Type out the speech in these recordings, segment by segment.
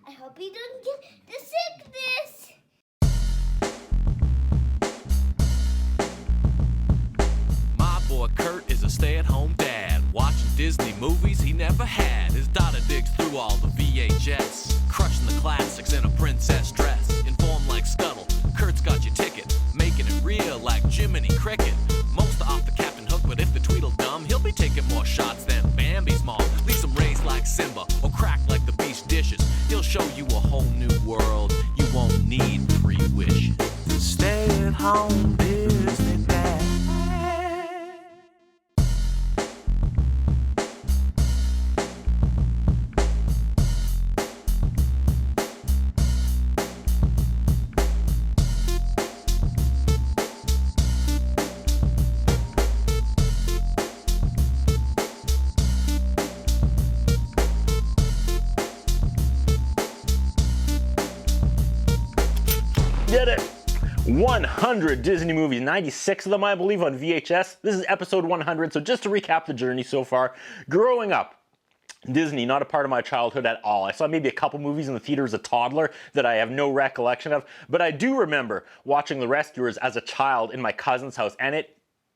I hope you don't get the sickness. My boy Kurt is a stay-at-home dad, watching Disney movies he never had. His daughter digs through all the VHS, crushing the classics in a princess dress. Informed like Scuttle, Kurt's got your ticket, making it real like Jiminy Cricket. Most are off the Captain Hook, but if the Tweedle dumb, he'll be taking more shots than Bambi's mom. Leaves him raised like Simba, or cracked like the beast dishes. He'll show you a whole new world, you won't need 3 wishes. Stay-at-home Disney dad. Did it! 100 Disney movies, 96 of them I believe on VHS. This is episode 100, so just to recap the journey so far. Growing up, Disney, not a part of my childhood at all. I saw maybe a couple movies in the theater as a toddler that I have no recollection of, but I do remember watching The Rescuers as a child in my cousin's house, and it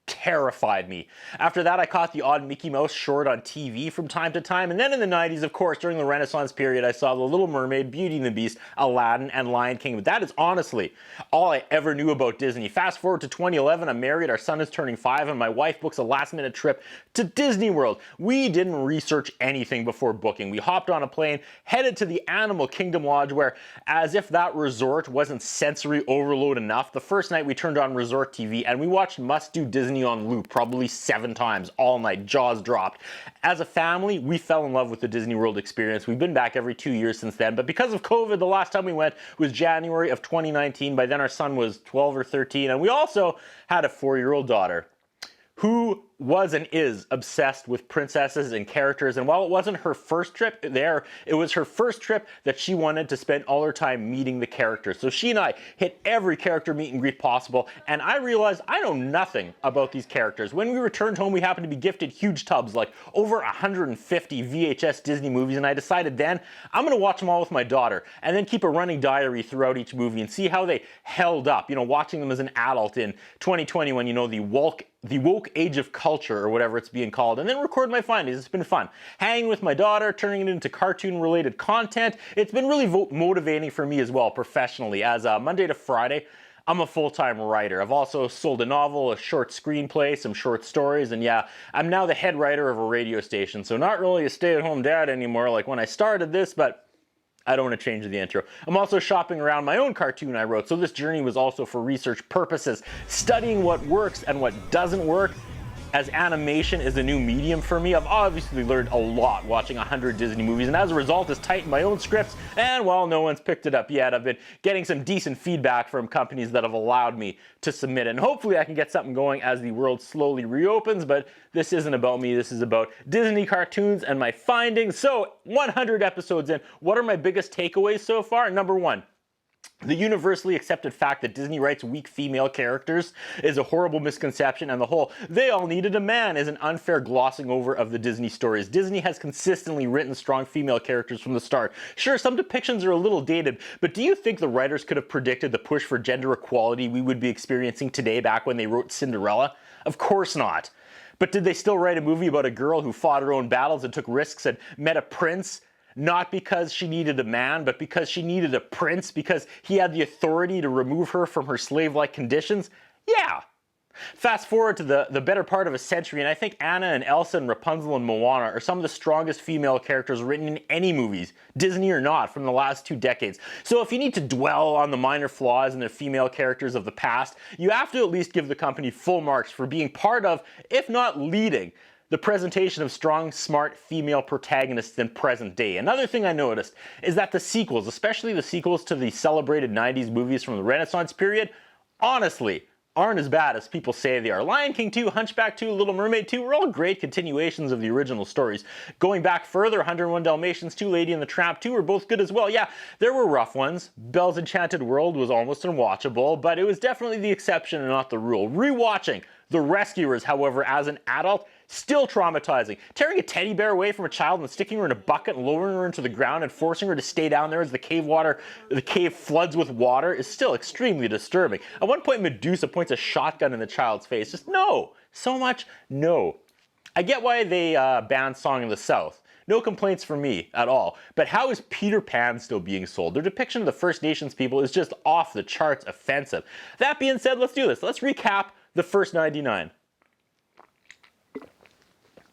terrified me. After that, I caught the odd Mickey Mouse short on TV from time to time, and then in the 90s, of course, during the Renaissance period, I saw The Little Mermaid, Beauty and the Beast, Aladdin, and Lion King. But that is honestly all I ever knew about Disney. Fast forward to 2011, I'm married, our son is turning 5, and my wife books a last-minute trip to Disney World. We didn't research anything before booking. We hopped on a plane, headed to the Animal Kingdom Lodge, where, as if that resort wasn't sensory overload enough, the first night we turned on resort TV and we watched must-do Disney on loop probably 7 times all night, jaws dropped. As a family, we fell in love with the Disney World experience. We've been back every 2 years since then, but because of COVID, the last time we went was January of 2019. By then our son was 12 or 13, and we also had a 4-year-old daughter who was and is obsessed with princesses and characters. And while it wasn't her first trip there, it was her first trip that she wanted to spend all her time meeting the characters. So she and I hit every character meet and greet possible, and I realized I know nothing about these characters. When we returned home, we happened to be gifted huge tubs, like over 150 VHS Disney movies, and I decided then I'm gonna watch them all with my daughter, and then keep a running diary throughout each movie and see how they held up, you know, watching them as an adult in 2020 when, you know, the woke age of culture, or whatever it's being called, and then record my findings. It's been fun. Hanging with my daughter, turning it into cartoon-related content. It's been really motivating for me as well, professionally, as Monday to Friday, I'm a full-time writer. I've also sold a novel, a short screenplay, some short stories, and yeah, I'm now the head writer of a radio station, so not really a stay-at-home dad anymore like when I started this, but I don't want to change the intro. I'm also shopping around my own cartoon I wrote, so this journey was also for research purposes, studying what works and what doesn't work. As animation is a new medium for me, I've obviously learned a lot watching 100 Disney movies, and as a result has tightened my own scripts, and while no one's picked it up yet, I've been getting some decent feedback from companies that have allowed me to submit it, and hopefully I can get something going as the world slowly reopens, but this isn't about me, this is about Disney cartoons and my findings. So, 100 episodes in, what are my biggest takeaways so far? Number 1. The universally accepted fact that Disney writes weak female characters is a horrible misconception, and the whole "they all needed a man" is an unfair glossing over of the Disney stories. Disney has consistently written strong female characters from the start. Sure, some depictions are a little dated, but do you think the writers could have predicted the push for gender equality we would be experiencing today back when they wrote Cinderella? Of course not. But did they still write a movie about a girl who fought her own battles and took risks and met a prince? Not because she needed a man, but because she needed a prince, because he had the authority to remove her from her slave-like conditions? Yeah. Fast forward to the better part of a century, and I think Anna and Elsa and Rapunzel and Moana are some of the strongest female characters written in any movies, Disney or not, from the last 2 decades. So if you need to dwell on the minor flaws in the female characters of the past, you have to at least give the company full marks for being part of, if not leading, the presentation of strong, smart female protagonists in present day. Another thing I noticed is that the sequels, especially the sequels to the celebrated 90s movies from the Renaissance period, honestly, aren't as bad as people say they are. Lion King 2, Hunchback 2, Little Mermaid 2 were all great continuations of the original stories. Going back further, 101 Dalmatians 2, Lady and the Tramp 2 were both good as well. Yeah, there were rough ones. Belle's Enchanted World was almost unwatchable, but it was definitely the exception and not the rule. Rewatching The Rescuers, however, as an adult, Still traumatizing. Tearing a teddy bear away from a child and sticking her in a bucket and lowering her into the ground and forcing her to stay down there as the cave floods with water is still extremely disturbing. At one point, Medusa points a shotgun in the child's face. Just no. So much no. I get why they banned Song of the South. No complaints from me at all. But how is Peter Pan still being sold? Their depiction of the First Nations people is just off the charts offensive. That being said, let's do this. Let's recap the first 99.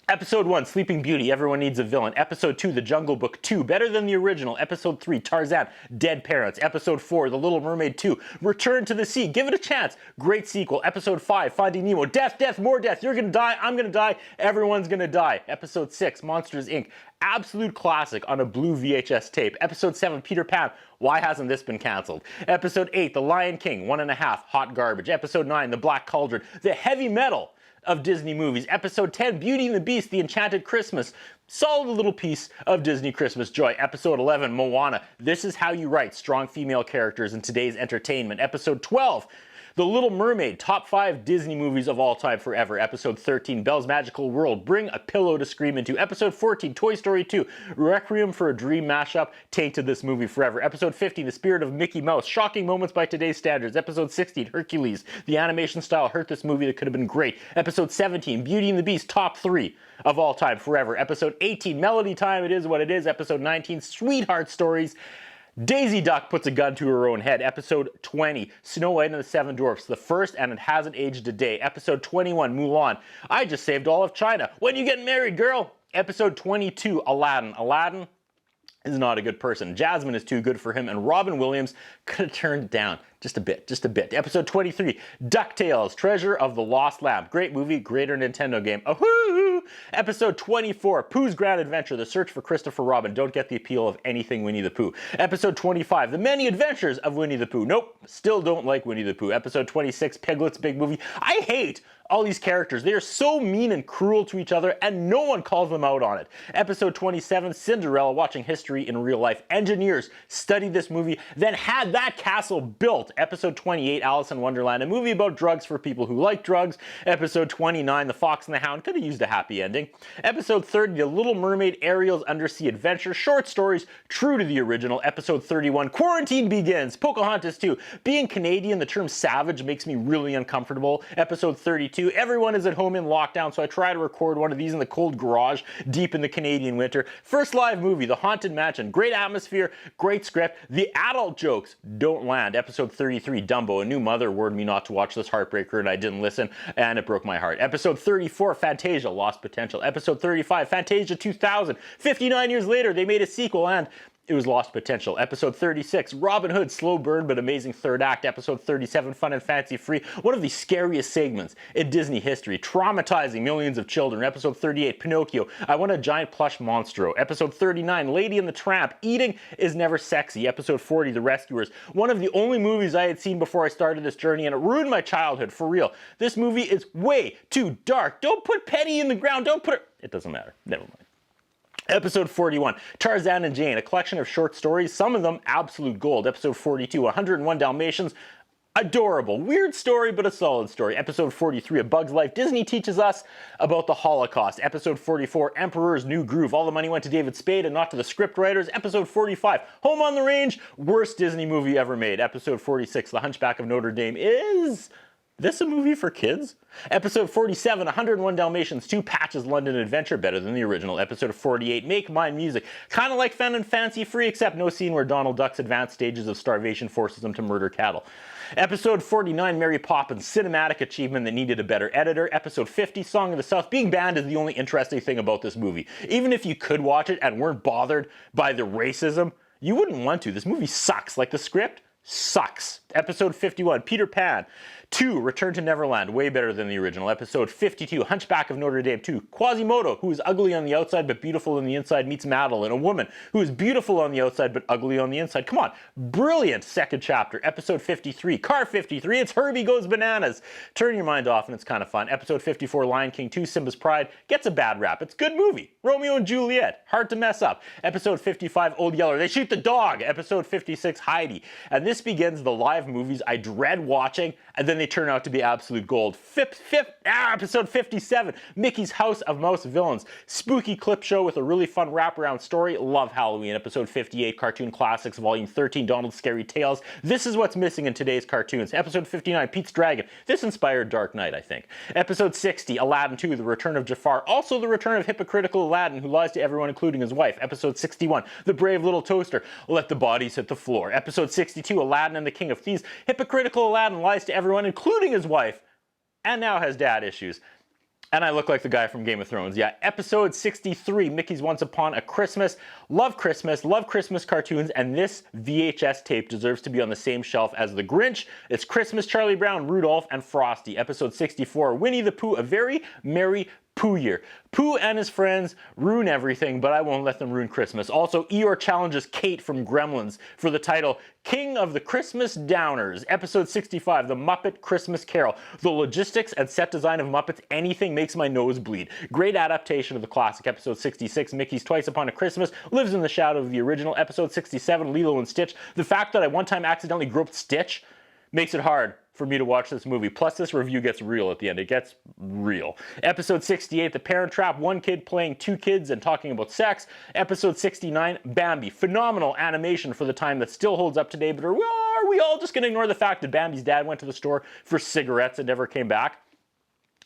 Episode 1, Sleeping Beauty, Everyone Needs a Villain. Episode 2, The Jungle Book 2, better than the original. Episode 3, Tarzan, Dead Parents. Episode 4, The Little Mermaid 2, Return to the Sea, give it a chance. Great sequel. Episode 5, Finding Nemo, death, death, more death. You're gonna die, I'm gonna die, everyone's gonna die. Episode 6, Monsters Inc., absolute classic on a blue VHS tape. Episode 7, Peter Pan, why hasn't this been cancelled? Episode 8, The Lion King, 1.5, hot garbage. Episode 9, The Black Cauldron, the heavy metal of Disney movies. Episode 10, Beauty and the Beast, The Enchanted Christmas. Solid little piece of Disney Christmas joy. Episode 11, Moana. This is how you write strong female characters in today's entertainment. Episode 12, The Little Mermaid, top 5 Disney movies of all time forever. Episode 13, Belle's Magical World, bring a pillow to scream into. Episode 14, Toy Story 2, Requiem for a Dream mashup, tainted this movie forever. Episode 15, The Spirit of Mickey Mouse, shocking moments by today's standards. Episode 16, Hercules, the animation style hurt this movie that could have been great. Episode 17, Beauty and the Beast, top 3 of all time forever. Episode 18, Melody Time, it is what it is. Episode 19, Sweetheart Stories, Daisy Duck puts a gun to her own head. Episode 20, Snow White and the Seven Dwarfs, the first and it hasn't aged a day. Episode 21, Mulan, I just saved all of China. When you get married, girl? Episode 22, Aladdin. Aladdin is not a good person. Jasmine is too good for him, and Robin Williams could have turned it down just a bit, just a bit. Episode 23, DuckTales, Treasure of the Lost Lamp. Great movie, greater Nintendo game. Ahoo! Episode 24, Pooh's Grand Adventure, The Search for Christopher Robin. Don't get the appeal of anything Winnie the Pooh. Episode 25, The Many Adventures of Winnie the Pooh. Nope, still don't like Winnie the Pooh. Episode 26, Piglet's Big Movie. I hate all these characters. They are so mean and cruel to each other, and no one calls them out on it. Episode 27, Cinderella, watching history in real life. Engineers studied this movie, then had that castle built. Episode 28, Alice in Wonderland, a movie about drugs for people who like drugs. Episode 29, The Fox and the Hound, could have used a happy ending. Episode 30, The Little Mermaid, Ariel's Undersea Adventure, short stories, true to the original. Episode 31, Quarantine Begins, Pocahontas 2. Being Canadian, the term savage makes me really uncomfortable. Episode 32, everyone is at home in lockdown, so I try to record one of these in the cold garage, deep in the Canadian winter. First live movie, The Haunted Mansion, great atmosphere, great script. The adult jokes don't land. Episode 33, Dumbo, a new mother warned me not to watch this heartbreaker and I didn't listen, and it broke my heart. Episode 34, Fantasia, Lost Potential. Episode 35, Fantasia 2000. 59 years later, they made a sequel and it was Lost Potential. Episode 36, Robin Hood, slow burn but amazing third act. Episode 37, Fun and Fancy Free, one of the scariest segments in Disney history, traumatizing millions of children. Episode 38, Pinocchio, I want a giant plush monstro. Episode 39, Lady and the Tramp, eating is never sexy. Episode 40, The Rescuers, one of the only movies I had seen before I started this journey, and it ruined my childhood, for real. This movie is way too dark. Don't put Penny in the ground, don't put her... It doesn't matter, never mind. Episode 41, Tarzan and Jane, a collection of short stories, some of them absolute gold. Episode 42, 101 Dalmatians, adorable. Weird story, but a solid story. Episode 43, A Bug's Life, Disney teaches us about the Holocaust. Episode 44, Emperor's New Groove, all the money went to David Spade and not to the script writers. Episode 45, Home on the Range, worst Disney movie ever made. Episode 46, The Hunchback of Notre Dame, is this a movie for kids? Episode 47, 101 Dalmatians, 2 Patches London Adventure, better than the original. Episode 48, Make Mine Music, kind of like Fun and Fancy Free, except no scene where Donald Duck's advanced stages of starvation forces him to murder cattle. Episode 49, Mary Poppins, cinematic achievement that needed a better editor. Episode 50, Song of the South, being banned is the only interesting thing about this movie. Even if you could watch it and weren't bothered by the racism, you wouldn't want to. This movie sucks. Like the script sucks. Episode 51, Peter Pan. 2, Return to Neverland, way better than the original. Episode 52, Hunchback of Notre Dame 2. Quasimodo, who is ugly on the outside but beautiful on the inside, meets Madeline, a woman who is beautiful on the outside but ugly on the inside. Come on, brilliant second chapter. Episode 53, Car 53, it's Herbie Goes Bananas. Turn your mind off and it's kind of fun. Episode 54, Lion King 2, Simba's Pride, gets a bad rap. It's a good movie. Romeo and Juliet, hard to mess up. Episode 55, Old Yeller, they shoot the dog. Episode 56, Heidi. And this begins the live 5 movies I dread watching, and then they turn out to be absolute gold. Episode 57, Mickey's House of Mouse Villains. Spooky clip show with a really fun wraparound story. Love Halloween. Episode 58, Cartoon Classics, Volume 13, Donald's Scary Tales. This is what's missing in today's cartoons. Episode 59, Pete's Dragon. This inspired Dark Knight, I think. Episode 60, Aladdin 2, The Return of Jafar. Also the return of hypocritical Aladdin, who lies to everyone, including his wife. Episode 61, The Brave Little Toaster. Let the bodies hit the floor. Episode 62, Aladdin and the King of Thieves. Hypocritical Aladdin lies to everyone, including his wife, and now has dad issues. And I look like the guy from Game of Thrones. Yeah, episode 63, Mickey's Once Upon a Christmas. Love Christmas cartoons, and this VHS tape deserves to be on the same shelf as The Grinch. It's Christmas, Charlie Brown, Rudolph, and Frosty. Episode 64, Winnie the Pooh, A Very Merry Pooh Year. Pooh and his friends ruin everything, but I won't let them ruin Christmas. Also, Eeyore challenges Kate from Gremlins for the title King of the Christmas Downers. Episode 65, The Muppet Christmas Carol. The logistics and set design of Muppets Anything makes my nose bleed. Great adaptation of the classic. Episode 66, Mickey's Twice Upon a Christmas, lives in the shadow of the original. Episode 67, Lilo and Stitch. The fact that I one time accidentally groped Stitch makes it hard for me to watch this movie. Plus, this review gets real at the end. It gets real. Episode 68, The Parent Trap. One kid playing two kids and talking about sex. Episode 69, Bambi. Phenomenal animation for the time that still holds up today, but are we all just going to ignore the fact that Bambi's dad went to the store for cigarettes and never came back?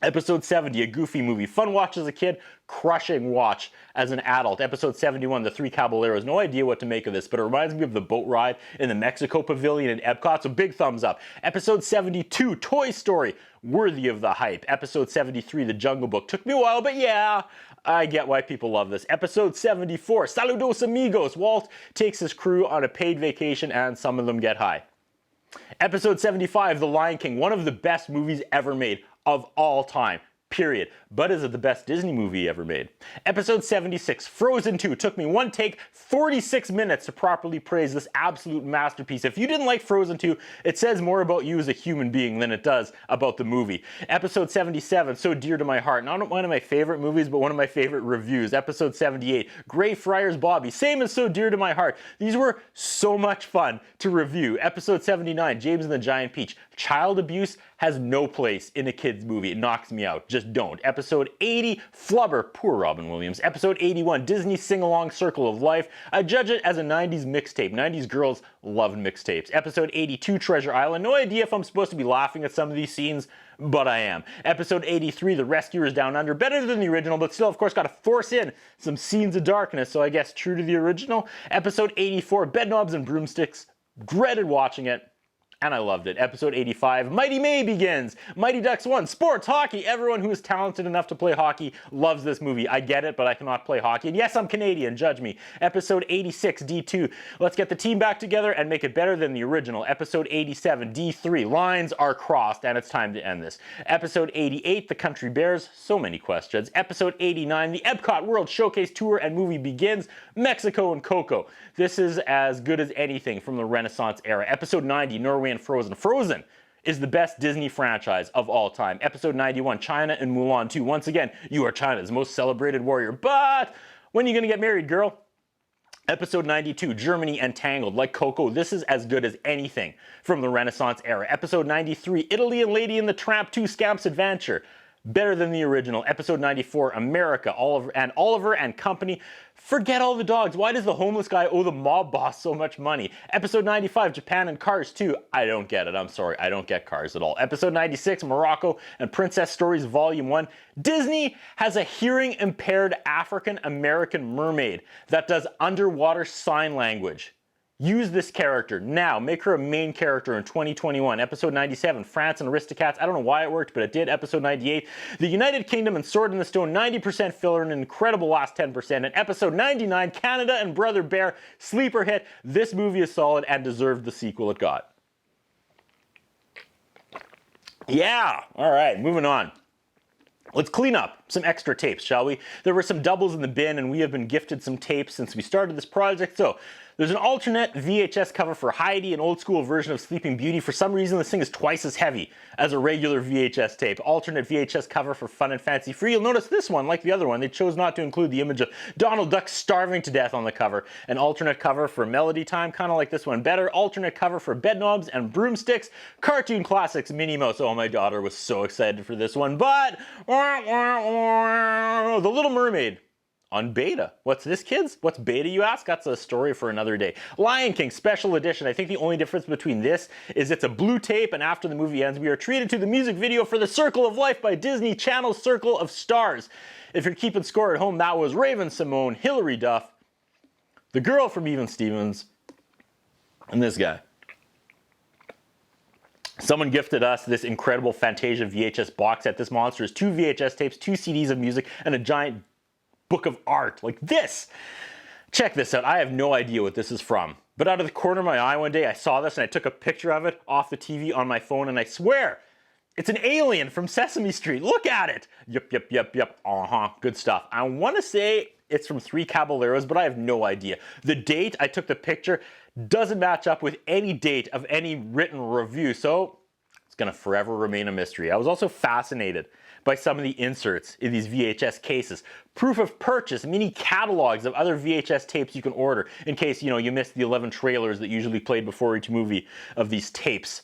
Episode 70, a goofy movie. Fun watch as a kid, crushing watch as an adult. Episode 71, The Three Caballeros. No idea what to make of this, but it reminds me of the boat ride in the Mexico Pavilion in Epcot, so big thumbs up. Episode 72, Toy Story. Worthy of the hype. Episode 73, The Jungle Book. Took me a while, but yeah, I get why people love this. Episode 74, Saludos Amigos. Walt takes his crew on a paid vacation and some of them get high. Episode 75, The Lion King. One of the best movies ever made. Of all time, period. But is it the best Disney movie ever made? Episode 76, Frozen 2. Took me one take, 46 minutes to properly praise this absolute masterpiece. If you didn't like Frozen 2, it says more about you as a human being than it does about the movie. Episode 77, So Dear to My Heart. Not one of my favorite movies, but one of my favorite reviews. Episode 78, Greyfriars Bobby. Same as So Dear to My Heart. These were so much fun to review. Episode 79, James and the Giant Peach. Child abuse has no place in a kid's movie. It knocks me out. Just don't. Episode 80, Flubber. Poor Robin Williams. Episode 81, Disney Sing-Along Circle of Life. I judge it as a 90s mixtape. 90s girls loved mixtapes. Episode 82, Treasure Island. No idea if I'm supposed to be laughing at some of these scenes, but I am. Episode 83, The Rescuers Down Under. Better than the original, but still, of course, got to force in some scenes of darkness, so I guess true to the original. Episode 84, Bedknobs and Broomsticks. Dreaded watching it. And I loved it. Episode 85, Mighty May begins. Mighty Ducks 1, sports, hockey. Everyone who is talented enough to play hockey loves this movie. I get it, but I cannot play hockey. And yes, I'm Canadian, judge me. Episode 86, D2, let's get the team back together and make it better than the original. Episode 87, D3, lines are crossed, and it's time to end this. Episode 88, The Country Bears, so many questions. Episode 89, the Epcot World Showcase Tour and movie begins. Mexico and Coco. This is as good as anything from the Renaissance era. Episode 90, Norway and Frozen. Frozen is the best Disney franchise of all time. Episode 91, China and Mulan 2. Once again, you are China's most celebrated warrior. But when are you going to get married, girl? Episode 92, Germany and Tangled. Like Coco, this is as good as anything from the Renaissance era. Episode 93, Italy and Lady and the Tramp 2, Scamp's Adventure. Better than the original. Episode 94, America, Oliver and Company. Forget all the dogs. Why does the homeless guy owe the mob boss so much money? Episode 95, Japan and Cars 2. I don't get it. I'm sorry. I don't get Cars at all. Episode 96, Morocco and Princess Stories Volume 1. Disney has a hearing impaired African American mermaid that does underwater sign language. Use this character now. Make her a main character in 2021. Episode 97, France and Aristocats. I don't know why it worked, but it did. Episode 98, The United Kingdom and Sword in the Stone. 90% filler and an incredible last 10%. And episode 99, Canada and Brother Bear. Sleeper hit. This movie is solid and deserved the sequel it got. Yeah. All right, moving on. Let's clean up some extra tapes, shall we? There were some doubles in the bin, and we have been gifted some tapes since we started this project, so There's an alternate VHS cover for Heidi, an old school version of Sleeping Beauty. For some reason, this thing is twice as heavy as a regular VHS tape. Alternate VHS cover for Fun and Fancy Free. You'll notice this one, like the other one, they chose not to include the image of Donald Duck starving to death on the cover. An alternate cover for Melody Time, kind of like this one better. Alternate cover for Bedknobs and Broomsticks. Cartoon classics, Minnie Mouse. Oh, my daughter was so excited for this one. But The Little Mermaid. On beta. What's this, kids? What's beta, you ask? That's a story for another day. Lion King Special Edition. I think the only difference between this is it's a blue tape, and after the movie ends, we are treated to the music video for The Circle of Life by Disney Channel's Circle of Stars. If you're keeping score at home, that was Raven Simone, Hilary Duff, the girl from Even Stevens, and this guy. Someone gifted us this incredible Fantasia VHS box set. This monster is 2 VHS tapes, 2 CDs of music, and a giant book of art like this. Check this out. I have no idea what this is from, but out of the corner of my eye one day I saw this and I took a picture of it off the TV on my phone, and I swear it's an alien from Sesame Street. Look at it. Yep. Good stuff. I want to say it's from Three Caballeros, but I have no idea. The date I took the picture doesn't match up with any date of any written review, so it's gonna forever remain a mystery. I was also fascinated by some of the inserts in these VHS cases. Proof of purchase, mini catalogs of other VHS tapes you can order in case, you missed the 11 trailers that usually played before each movie of these tapes.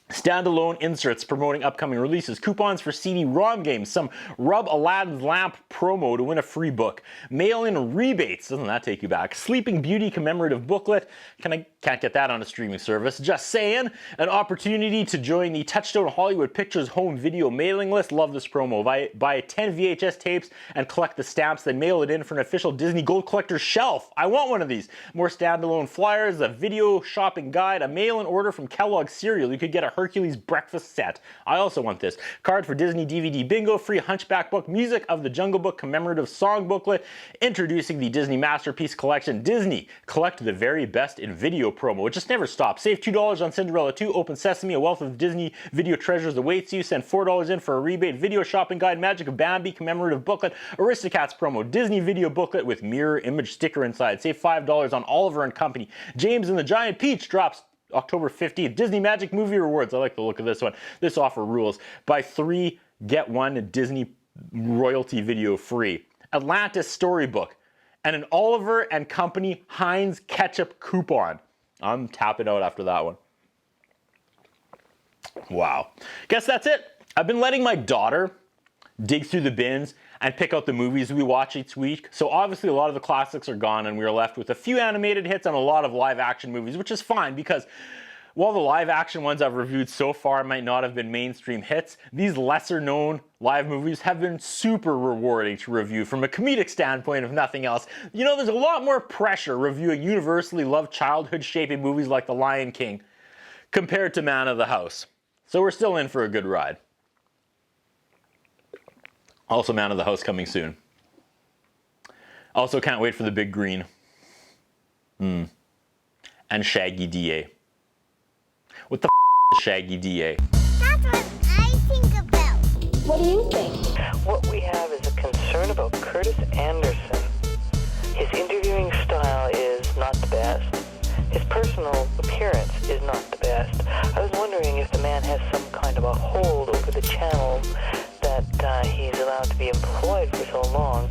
Standalone inserts promoting upcoming releases, coupons for CD-ROM games, some Rub Aladdin's Lamp promo to win a free book, mail-in rebates, doesn't that take you back, Sleeping Beauty commemorative booklet, can't get that on a streaming service, just saying, an opportunity to join the Touchstone Hollywood Pictures home video mailing list, love this promo, buy 10 VHS tapes and collect the stamps, then mail it in for an official Disney Gold Collector shelf, I want one of these, more standalone flyers, a video shopping guide, a mail-in order from Kellogg's cereal, you could get a Hercules breakfast set. I also want this. Card for Disney DVD Bingo, free Hunchback book, Music of the Jungle Book commemorative song booklet, introducing the Disney Masterpiece Collection. Disney, collect the very best in video promo. It just never stops. Save $2 on Cinderella 2, Open Sesame, a wealth of Disney video treasures awaits you. Send $4 in for a rebate. Video shopping guide, Magic of Bambi commemorative booklet, Aristocats promo, Disney video booklet with mirror image sticker inside. Save $5 on Oliver and Company. James and the Giant Peach drops October 15th. Disney Magic Movie Rewards. I like the look of this one. This offer rules. Buy 3, get 1 Disney royalty video free. Atlantis Storybook. And an Oliver and Company Heinz ketchup coupon. I'm tapping out after that one. Wow. Guess that's it. I've been letting my daughter dig through the bins and pick out the movies we watch each week. So obviously a lot of the classics are gone and we are left with a few animated hits and a lot of live action movies, which is fine because while the live action ones I've reviewed so far might not have been mainstream hits, these lesser known live movies have been super rewarding to review from a comedic standpoint if nothing else. There's a lot more pressure reviewing universally loved childhood shaping movies like The Lion King compared to Man of the House. So we're still in for a good ride. Also, Man of the House coming soon. Also, can't wait for the Big Green. And Shaggy DA. What the is Shaggy DA? That's what I think about. What do you think? What we have is a concern about Curtis Anderson. His interviewing style is not the best. His personal appearance is not the best. I was wondering if the man has some kind of a hold over the channel that he's allowed to be employed for so long.